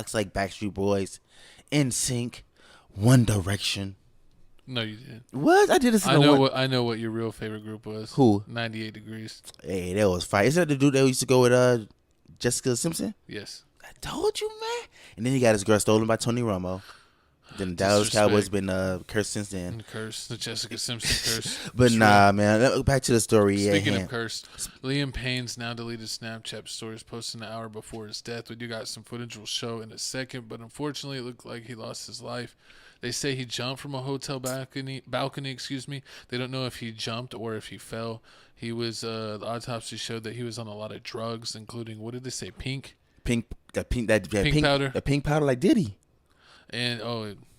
Looks like Backstreet Boys, NSYNC, One Direction. No, you didn't. What? I did this. I know what your real favorite group was. Who? 98 Degrees. Hey, that was fire. Is that the dude that used to go with Jessica Simpson? Yes. I told you, man. And then he got his girl stolen by Tony Romo. Then the Dallas Cowboys been cursed since then. Curse, the Jessica Simpson curse. But nah, man. Back to the story. Speaking of cursed, Liam Payne's now deleted Snapchat stories posted an hour before his death. We do got some footage we'll show in a second, but unfortunately, it looked like he lost his life. They say he jumped from a hotel balcony. They don't know if he jumped or if he fell. He was. The autopsy showed that he was on a lot of drugs, including, what did they say? Pink powder. The pink powder, like Diddy. And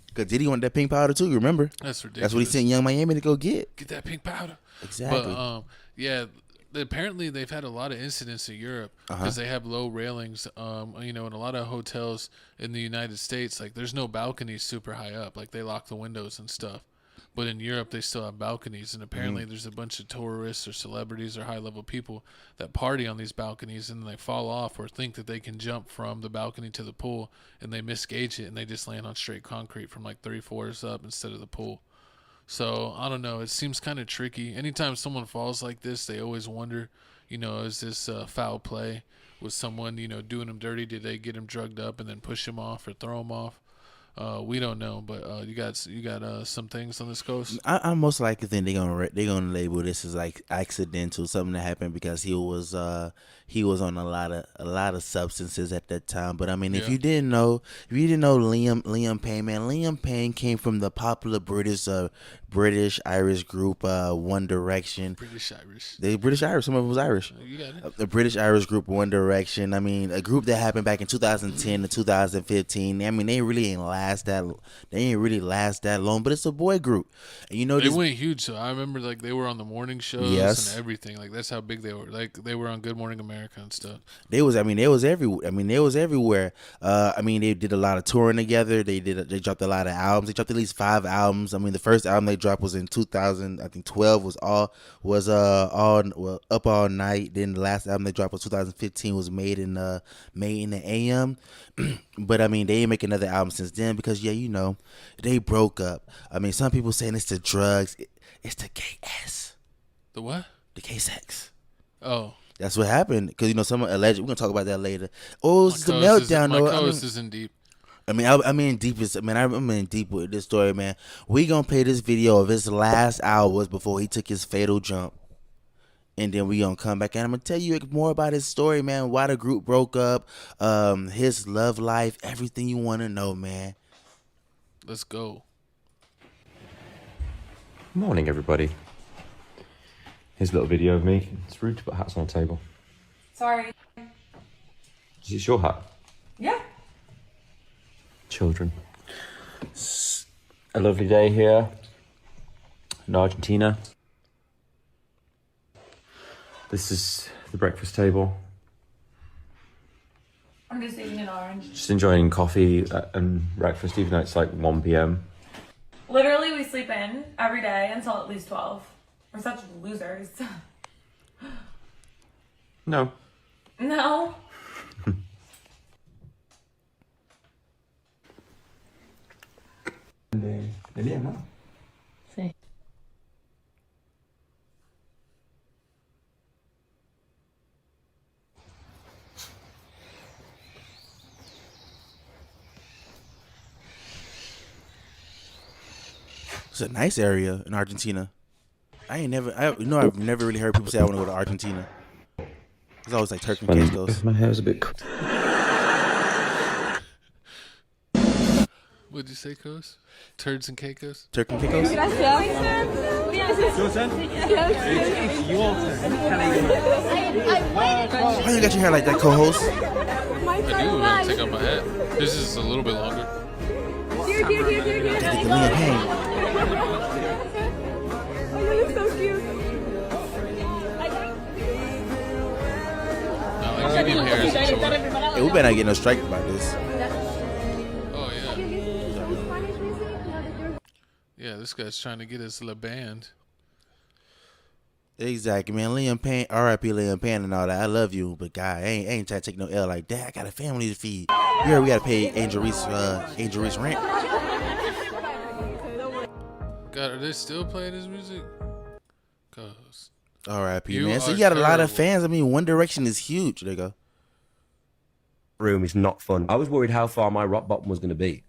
because Diddy wanted that pink powder too. You remember? That's ridiculous. That's what he sent Young Miami to go get. Get that pink powder. Exactly. But apparently they've had a lot of incidents in Europe because they have low railings. In a lot of hotels in the United States, like there's no balconies super high up. Like they lock the windows and stuff. But in Europe, they still have balconies, and apparently there's a bunch of tourists or celebrities or high-level people that party on these balconies, and they fall off or think that they can jump from the balcony to the pool, and they misgauge it, and they just land on straight concrete from like 3 floors up instead of the pool. So, I don't know. It seems kind of tricky. Anytime someone falls like this, they always wonder, is this foul play? Was someone, doing him dirty? Did they get him drugged up and then push him off or throw him off? We don't know, but you got some things on this coast. I most likely think they're gonna label this as like accidental, something that happened because he was on a lot of substances at that time. But I mean, if you didn't know Liam Payne, man, Liam Payne came from the popular British Irish group One Direction. British Irish. Some of them was Irish. You got it. The British Irish group One Direction. I mean, a group that happened back in 2010 to 2015. I mean, they really ain't last that long. But it's a boy group, and they went huge. So I remember like they were on the morning shows and everything. Like that's how big they were. Like they were on Good Morning America and stuff. They was everywhere. They did a lot of touring together. They dropped a lot of albums. They dropped at least 5 albums. I mean, the first album they dropped was in 2012 was Up All Night. Then the last album they dropped was 2015 was Made in the AM. But I mean, they ain't make another album since then because they broke up. I mean, some people saying it's the drugs. It's the KS. The what? The K-sex. Oh. That's what happened because someone alleged. We're gonna talk about that later. Oh, it's the meltdown. My co-host isn't deep. I'm in deep with this story, man. We gonna play this video of his last hours before he took his fatal jump, and then we gonna come back and I'm gonna tell you more about his story, man. Why the group broke up, his love life, everything you want to know, man. Let's go. Morning, everybody. Here's a little video of me. It's rude to put hats on the table. Sorry. Is this your hat? Yeah. Children. It's a lovely day here in Argentina. This is the breakfast table. I'm just eating an orange. Just enjoying coffee and breakfast, even though it's like 1 p.m. Literally, we sleep in every day until at least 12. We're such losers. No. No. Sí. It's a nice area in Argentina. I've never really heard people say I want to go to Argentina. It's always like Turks and Caicos. My hair's a bit. What'd you say, Coast? Turds and Caicos? Turks and Caicos? Why you got your hair like that, co-host? I do. I'll take off my hat. This is a little bit longer. Take it to Liam Payne. Medium hair is a choice. Hey, we better not get no strike about this. Oh, yeah. Yeah, this guy's trying to get us La Band. Exactly, man. Liam Payne, R.I.P. Liam Payne and all that. I love you, but God, I ain't trying to take no L like that. I got a family to feed. You heard we got to pay Angel Reese rent. God, are they still playing his music? Cause R.I.P. you man. So are you got a lot of terrible. fans. I mean, One Direction is huge. There you go. Room is not fun. I was worried how far my rock bottom was going to be.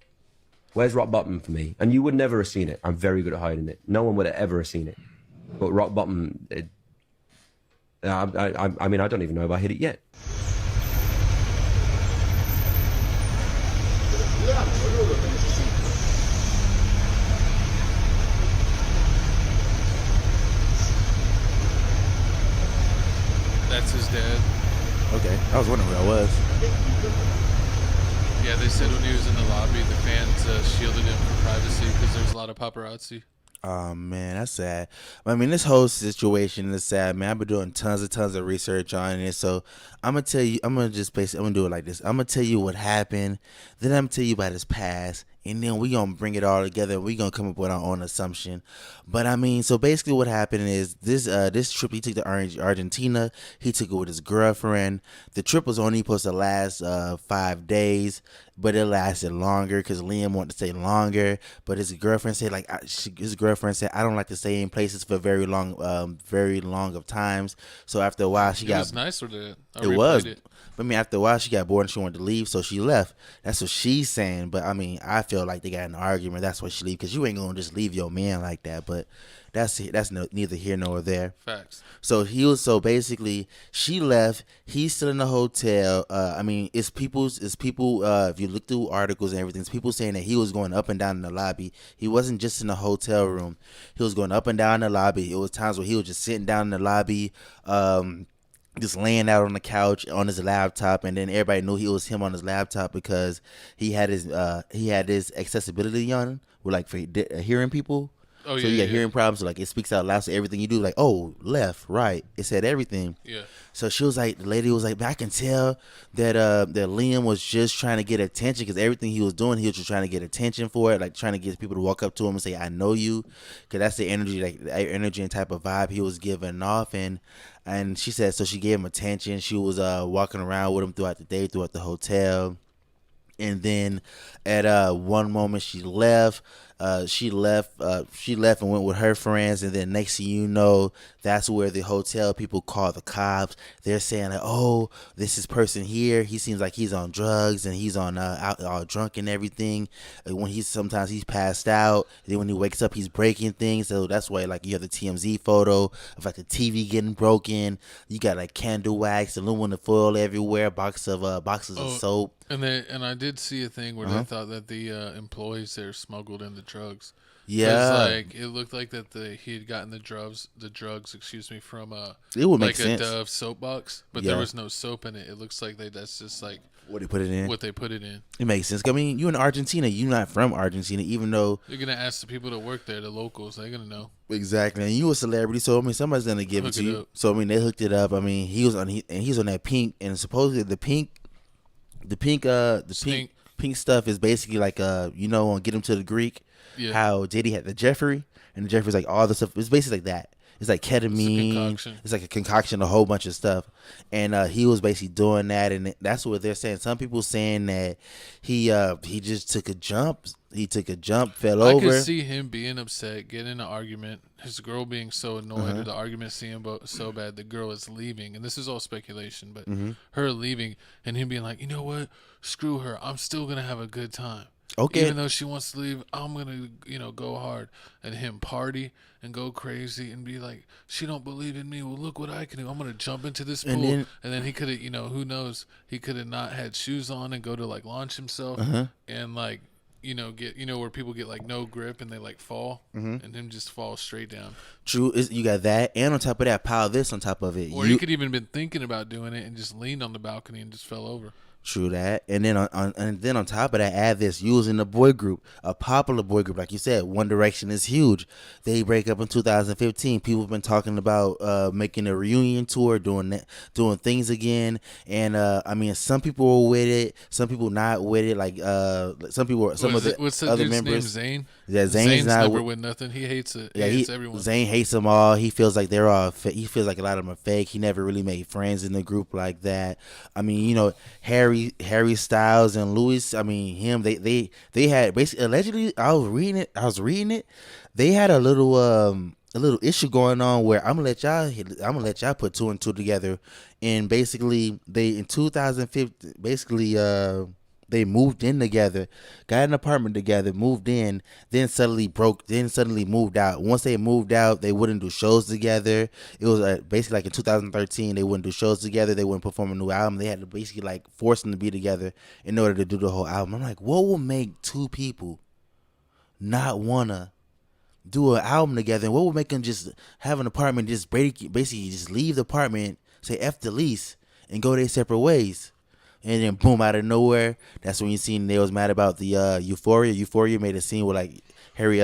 Where's rock bottom for me? And you would never have seen it. I'm very good at hiding it. No one would have ever have seen it. But rock bottom, I mean, I don't even know if I hit it yet. That's his dad. Okay, I was wondering where I was. Yeah, they said when he was in the lobby, the fans shielded him for privacy because there's a lot of paparazzi. Oh man, that's sad. I mean, this whole situation is sad, man. I've been doing tons of research on it, so I'm gonna tell you. I'm gonna do it like this. I'm gonna tell you what happened, then I'm gonna tell you about his past, and then we gonna bring it all together. We gonna come up with our own assumption. But I mean, so basically, what happened is this trip he took to Argentina. He took it with his girlfriend. The trip was only supposed to last 5 days, but it lasted longer because Liam wanted to stay longer. But his girlfriend said I don't like to stay in places for very long of times. So after a while, It was nice with it. It was. But I mean, after a while, she got bored and she wanted to leave, so she left. That's what she's saying. But I mean, I feel like they got in an argument. That's why she leave, because you ain't gonna just leave your man like that. But that's neither here nor there. Facts. So basically, she left. He's still in the hotel. I mean, it's people. If you look through articles and everything, it's people saying that he was going up and down in the lobby. He wasn't just in the hotel room. He was going up and down the lobby. It was times where he was just sitting down in the lobby. Just laying out on the couch on his laptop, and then everybody knew he was him on his laptop because he had his accessibility on with like for hearing people. Oh, so yeah, you got yeah. hearing problems, so like it speaks out loud, so everything you do, like, oh, left, right, it said everything. Yeah. So she was like, the lady was like, but I can tell that Liam was just trying to get attention, because everything he was doing, he was just trying to get attention for it, like trying to get people to walk up to him and say, I know you, because that's the energy, like the energy and type of vibe he was giving off. And she said, so she gave him attention. She was walking around with him throughout the day, throughout the hotel. And then at one moment she left. She left and went with her friends, and then next thing you know, that's where the hotel people call the cops. They're saying like, oh, this is person here, he seems like he's on drugs and he's on out all drunk and everything. When sometimes he's passed out, then when he wakes up he's breaking things. So that's why like you have the TMZ photo of like the TV getting broken. You got like candle wax, aluminum foil everywhere, boxes of soap. And I did see a thing where they thought that the employees there smuggled in the drugs. Yeah, like it looked like that he had gotten the drugs, from it would make like sense. a Dove soap box, but there was no soap in it. It looks like that's just like what they put it in. What they put it in. It makes sense. I mean, you in Argentina, you're not from Argentina, even though you're gonna ask the people that work there, the locals. They're gonna know exactly. And you a celebrity, so I mean, somebody's gonna give it to you. So I mean, they hooked it up. I mean, he's on that pink, and supposedly the pink stuff is basically like on Get Him to the Greek. Yeah. How Diddy had the Jeffrey, and the Jeffrey's like all the stuff. It's basically like that. It's like ketamine. It's like a concoction, a whole bunch of stuff. And he was basically doing that, and that's what they're saying. Some people saying that he just took a jump. He took a jump, fell over. I could see him being upset, getting in an argument, his girl being so annoyed, or the argument seeing so bad, the girl is leaving. And this is all speculation, but her leaving and him being like, you know what? Screw her. I'm still going to have a good time. Okay. Even though she wants to leave, I'm going to, go hard. And him party and go crazy and be like, she don't believe in me. Well, look what I can do. I'm going to jump into this pool. And then he could have, who knows? He could have not had shoes on and go to, like, launch himself. And, like, get where people get like no grip and they like fall, and him just fall straight down. True, you got that, and on top of that, pile this on top of it. Or he could even been thinking about doing it and just leaned on the balcony and just fell over. True that, and then on top of that, add this using the boy group, a popular boy group, like you said. One Direction is huge. They break up in 2015. People have been talking about making a reunion tour, doing things again. And I mean, some people were with it, some people not with it. Like some people, what's the other dude's members. name? Zayn. Yeah, Zayn's never with nothing. He hates it. Yeah, he hates everyone. Zayn hates them all. He feels like they're all. He feels like a lot of them are fake. He never really made friends in the group like that. I mean, Harry Styles and Louis. I mean, they had basically allegedly. I was reading it. They had a little issue going on where I'm gonna let y'all put two and two together, and basically they in 2015 they moved in together, got an apartment together, moved in, then suddenly moved out. Once they moved out, they wouldn't do shows together. It was basically like in 2013, they wouldn't do shows together. They wouldn't perform a new album. They had to basically like force them to be together in order to do the whole album. I'm like, what will make two people not wanna do an album together? And what would make them just have an apartment, just basically just leave the apartment, say F the lease, and go their separate ways? And then boom, out of nowhere, that's when you seen they was mad about the Euphoria. Euphoria made a scene where like Harry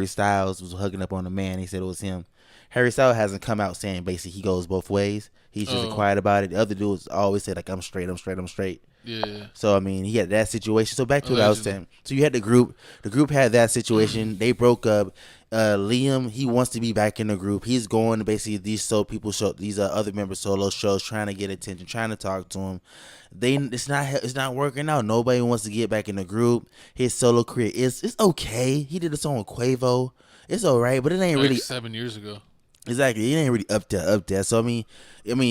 Styles was hugging up on a man. He said it was him. Harry Styles hasn't come out saying basically he goes both ways. He's just quiet about it. The other dudes always said like I'm straight. Yeah. So I mean, he had that situation. So back to what I was saying. So you had the group. The group had that situation. They broke up. Liam, he wants to be back in the group. He's going to basically these other members' solo shows, trying to get attention, trying to talk to him. It's not working out. Nobody wants to get back in the group. His solo career it's okay. He did a song with Quavo. It's all right, but it ain't like really 7 years ago. Exactly, it ain't really up there. So I mean,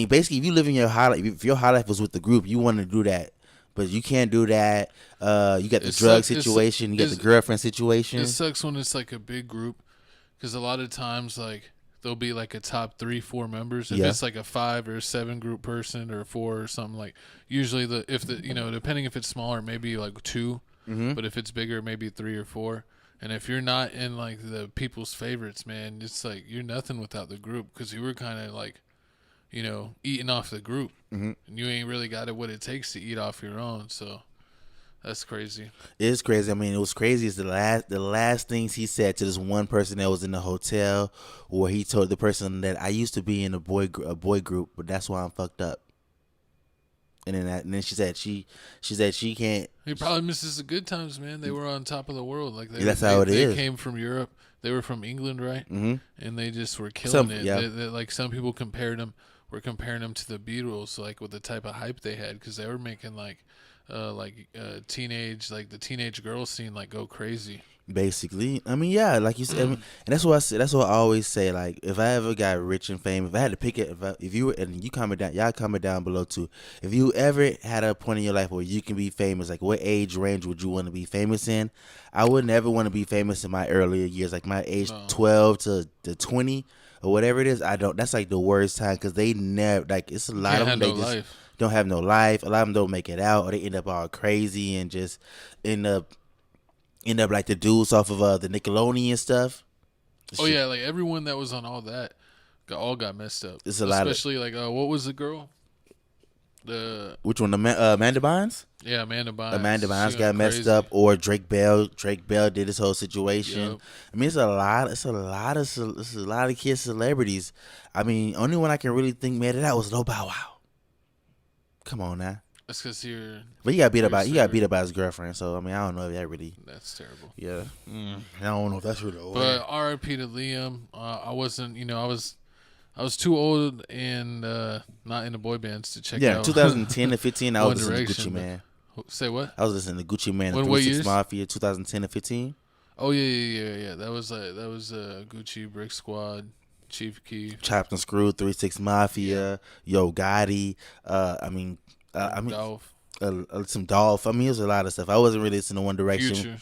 basically, if you live in your high life, if your high life was with the group, you want to do that. But you can't do that. You got the drug situation. You got the girlfriend situation. It sucks when it's like a big group, because a lot of times like there'll be like a top 3-4 members. If it's like a 5 or 7 group person or 4 or something, like usually depending if it's smaller, maybe like 2. Mm-hmm. But if it's bigger, maybe 3 or 4. And if you're not in like the people's favorites, man, it's like you're nothing without the group, because you were kind of like, eating off the group, and you ain't really got what it takes to eat off your own. So that's crazy. It is crazy. I mean, it was crazy. Is the last things he said to this one person that was in the hotel, where he told the person that I used to be in a boy group, but that's why I'm fucked up. And then she said she can't. He probably misses the good times, man. They were on top of the world. Like that's how it is. They came from Europe. They were from England, right? Mm-hmm. And they just were killing it. Yeah. Like some people were comparing them to the Beatles, like with the type of hype they had, because they were making the teenage girl scene like go crazy. Basically, I mean, yeah, like you said, and that's what I say. That's what I always say. Like, if I ever got rich and famous, if I had to pick it, if you were, and you comment down, y'all comment down below too. If you ever had a point in your life where you can be famous, like what age range would you want to be famous in? I would never want to be famous in my earlier years, like my age 12 to 20 or whatever it is. I don't. That's like the worst time, because they never it's a lot of them. They just don't have no life. A lot of them don't make it out, or they end up all crazy and just end up like the dudes off of the Nickelodeon stuff. Yeah, like everyone that was on all that got messed up. It's a lot, especially like what was the girl? Which one? Amanda Bynes? Yeah, Amanda Bynes. Amanda Bynes got messed up, or Drake Bell. Drake Bell did this whole situation. Yep. I mean, it's a lot of kids celebrities. I mean, only one I can really think made it out was Lil Bow Wow. Come on now. That's because you're. But he got beat up by his girlfriend. So I mean, I don't know if that really. That's terrible. Yeah, I don't know if that's really. But R.I.P. to Liam. I wasn't. I was too old and not into boy bands to check out. Yeah, 2010 to 15, I was listening to Gucci Mane. Say what? I was listening to Gucci Mane and 3 6 Mafia, 2010 to 15. Oh yeah. That was Gucci, Brick Squad, Chief Keef, Chopped and Screwed, 3 6 Mafia, Yo Gotti. Dolph. Some Dolph. I mean, it was a lot of stuff. I wasn't really listening to One Direction. Future.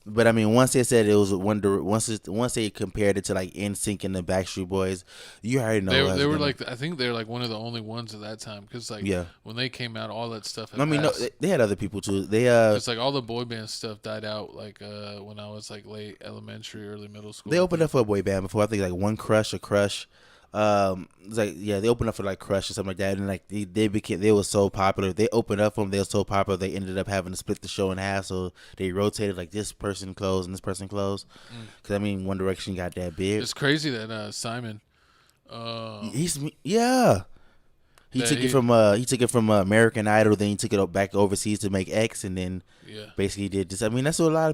But I mean, once they said it was once they compared it to like NSYNC and the Backstreet Boys, you already know they were like, I think they're like one of the only ones at that time, because like when they came out, all that stuff. I mean, no, they had other people too. It's like all the boy band stuff died out like when I was like late elementary, early middle school. They opened up for a boy band before. I think like One Crush or Crush. It's like they opened up for like Crush or something like that, and like they were so popular. They opened up for them. They were so popular. They ended up having to split the show in half, so they rotated like this person closed and this person closed. Because I mean, One Direction got that big. It's crazy that Simon. He took it from American Idol, then he took it back overseas to make X, and then basically did this. I mean, that's what a lot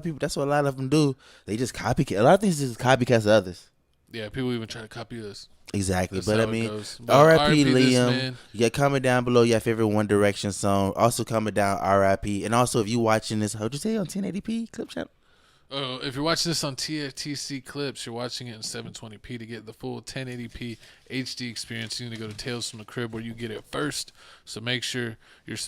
of them do. They just copycat. A lot of things just copycats of others. Yeah, people even try to copy this. Exactly, That's but how I it mean, goes. R.I.P. this Liam. man. Yeah, comment down below your favorite One Direction song. Also comment down R.I.P. And also, if you watching this, how'd you say on 1080p clip channel? If you're watching this on TFTC clips, you're watching it in 720p. To get the full 1080p HD experience, you need to go to Tales from the Crib where you get it first. So make sure you're